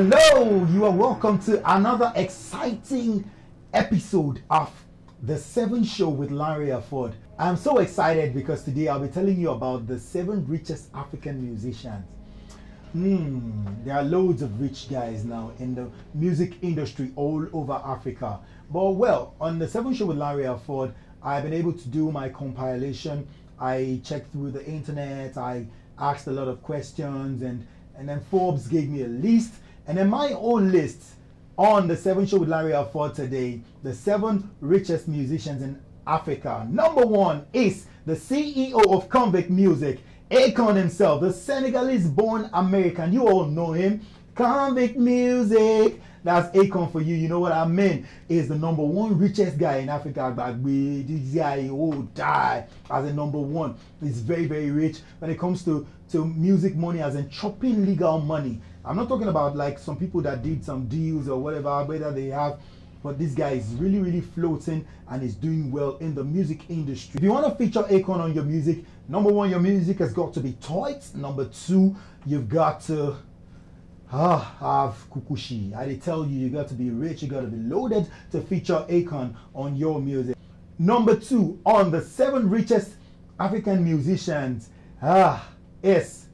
Hello, you are welcome to another exciting episode of The 7 Show with Lanre Afod. I'm so excited because today I'll be telling you about the 7 richest African musicians. There are loads of rich guys now in the music industry all over Africa. But well, on The 7 Show with Lanre Afod, I've been able to do my compilation. I checked through the internet, I asked a lot of questions, and then Forbes gave me a list. And then my own list on The 7 Show with Lanre Afod today, the 7 richest musicians in Africa. Number 1 is the CEO of Convict Music, Akon himself, the Senegalese-born American. You all know him. Convict Music. That's Akon for you. You know what I mean? Is the number 1 richest guy in Africa. This guy will die as a number 1. He's very, very rich when it comes to music money, as in chopping legal money. I'm not talking about like some people that did some deals or whatever, whether they have, but this guy is really, really floating and is doing well in the music industry. If you want to feature Akon on your music, number 1, your music has got to be tight. Number 2, you've got to have kukushi. I tell you, you got to be rich, you got to be loaded to feature Akon on your music. Number 2 on the 7 richest African musicians is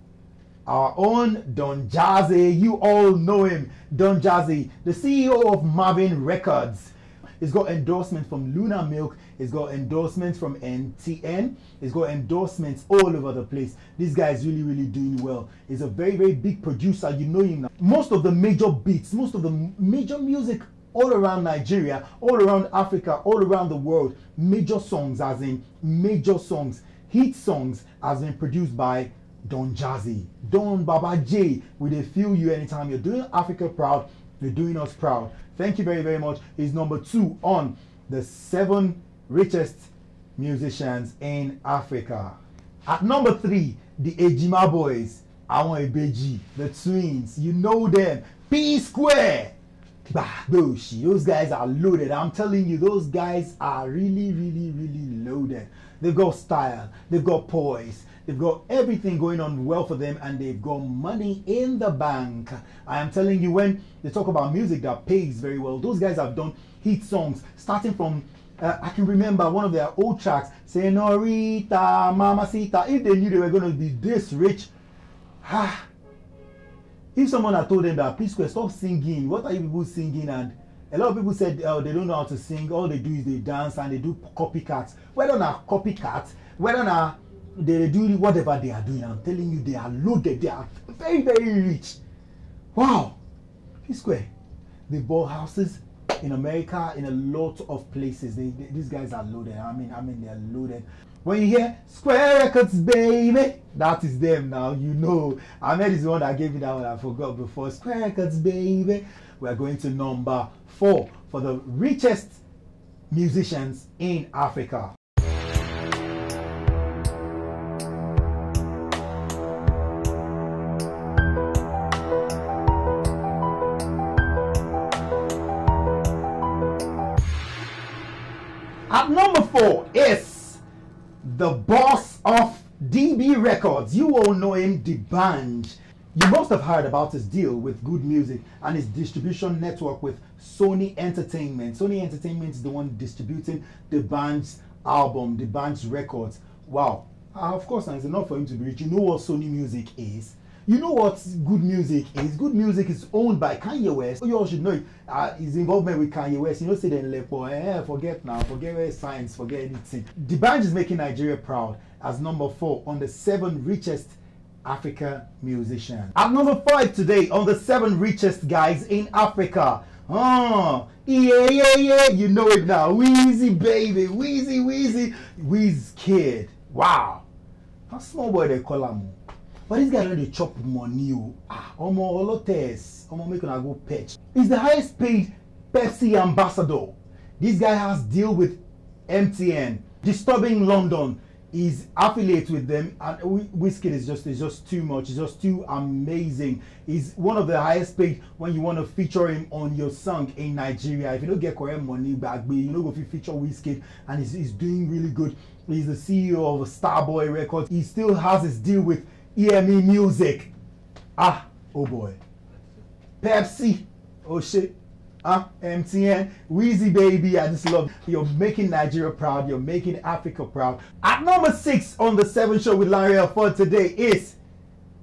our own Don Jazzy. You all know him, Don Jazzy, the CEO of Marvin Records. He's got endorsements from Luna Milk. He's got endorsements from NTN. He's got endorsements all over the place. This guy is really, really doing well. He's a very, very big producer. You know him now. Most of the major beats, most of the major music all around Nigeria, all around Africa, all around the world, major songs, as in major songs, hit songs, has been produced by Don Jazzy. Don Baba J. We they feel you anytime you're doing Africa proud, you're doing us proud. Thank you very, very much. He's number 2 on the 7 richest musicians in Africa. At number 3, the Ejima boys. Awon Ebeji, the twins. You know them. P Square. Those guys are loaded. I'm telling you, those guys are really, really, really loaded. They've got style. They've got poise. They've got everything going on well for them, and they've got money in the bank. I am telling you, when they talk about music that pays very well, those guys have done hit songs starting from I can remember one of their old tracks, Senorita, Mamacita. If they knew they were going to be this rich, if someone had told them that, please stop singing, what are you people singing? And a lot of people said, oh, they don't know how to sing, all they do is they dance and they do copycats. Whether not copycats, whether not they do whatever they are doing, I'm telling you, they are loaded, they are very, very rich. Wow. P-Square, they bought houses in America, in a lot of places. These guys are loaded. I mean, they're loaded. When you hear Square Records, baby, that is them now, you know. Ahmed is the one that gave me that one, I forgot before. Square Records, baby. We're going to number 4 for the richest musicians in Africa. At number 4 is the boss of DB Records. You all know him, D'banj. You must have heard about his deal with Good Music and his distribution network with Sony Entertainment. Sony Entertainment is the one distributing D'banj's album, D'banj's Records. Wow. Of course, it's enough for him to be rich. You know what Sony Music is. You know what Good Music is. Good Music is owned by Kanye West. You all should know his involvement with Kanye West. You know, say then forget now, forget where science, forget anything. D'banj is making Nigeria proud as number 4 on the 7 richest African musicians. At number 5 today on the 7 richest guys in Africa. Yeah, you know it now. Wheezy, baby, Wheezy, Wizkid. Wow, how small boy they call him. But this guy don't chop money. Make una go patch. He's the highest paid Pepsi ambassador. This guy has deal with MTN. Disturbing London is affiliate with them, and Wizkid is just too much. It's just too amazing. He's one of the highest paid when you want to feature him on your song in Nigeria. If you don't get correct money back, you know, if you feature Wizkid, and he's doing really good. He's the CEO of Starboy Records. He still has his deal with EME Music. Oh boy. Pepsi, oh shit, MTN, Wheezy baby, I just love you. You're making Nigeria proud, you're making Africa proud. At number 6 on the 7 show with Lanre Afod today is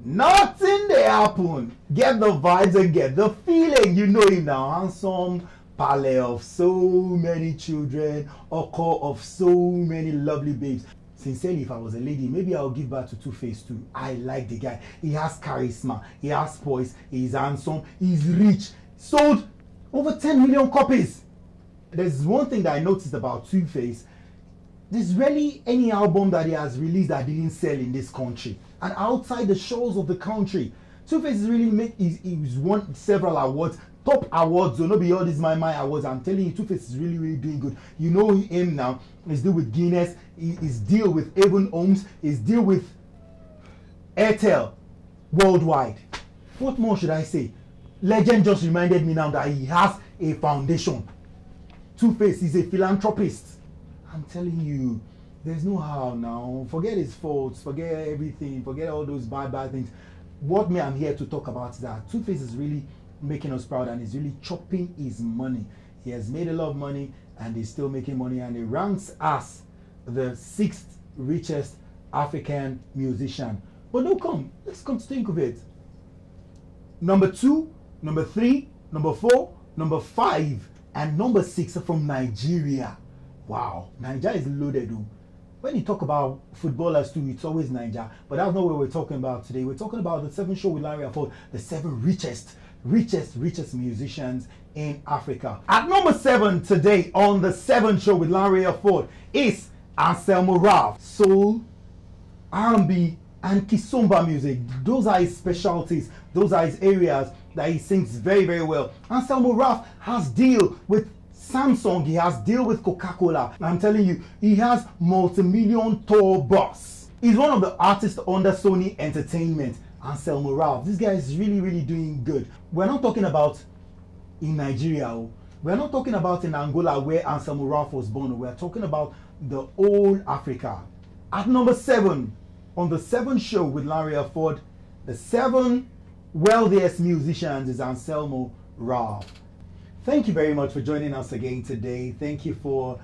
Nothing They Happen. Get the vibes and get the feeling. You know him now, handsome palette of so many children, core of so many lovely babes. Sincerely, if I was a lady, maybe I'll give birth to Two-Face too. I like the guy. He has charisma, he has poise, he's handsome, he's rich. Sold over 10 million copies. There's one thing that I noticed about Two-Face. There's rarely any album that he has released that didn't sell in this country. And outside the shores of the country, Two-Face is really he's won several awards. Top awards, so not be all these my awards. I'm telling you, Two-Face is really doing good. You know him now. He's deal with Guinness. He's deal with Avon Homes. He's deal with Airtel worldwide. What more should I say? Legend just reminded me now that he has a foundation. Two-Face is a philanthropist. I'm telling you, there's no how now. Forget his faults. Forget everything. Forget all those bad things. What I'm here to talk about is that Two-Face is really making us proud and he's really chopping his money. He has made a lot of money and he's still making money, and he ranks as the 6th richest African musician. But no, let's come to think of it. Number 2, number 3, number 4, number 5, and number 6 are from Nigeria. Wow, Nigeria is loaded though. When you talk about footballers too, it's always Nigeria. But that's not what we're talking about today. We're talking about the 7 show with Lanre Afod, the 7 richest musicians in Africa. At number 7 today on the 7 show with Lanre Afod is Anselmo Ralph. Soul, R&B, and Kizomba music. Those are his specialties. Those are his areas that he sings very well. Anselmo Ralph has deal with Samsung, he has deal with Coca-Cola. I'm telling you, he has multi-million tour bus. He's one of the artists under Sony Entertainment. Anselmo Ralph, this guy is really doing good. We're not talking about in Nigeria, we're not talking about in Angola where Anselmo Ralph was born. We're talking about the whole Africa. At number 7 on the 7 show with Lanre Afod, the 7 wealthiest musicians is Anselmo Ralph. Thank you very much for joining us again today. Thank you for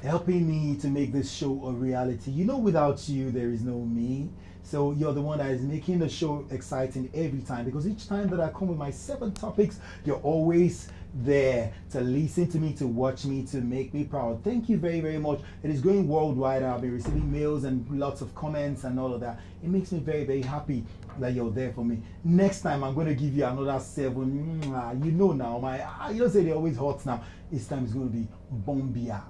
helping me to make this show a reality. You know, without you, there is no me. So you're the one that is making the show exciting every time, because each time that I come with my 7 topics, you're always there to listen to me, to watch me, to make me proud. Thank you very much. It is going worldwide. I've been receiving mails and lots of comments and all of that. It makes me very happy that you're there for me. Next time I'm going to give you another 7. You know now, you don't say they're always hot now. This time it's going to be Bombia.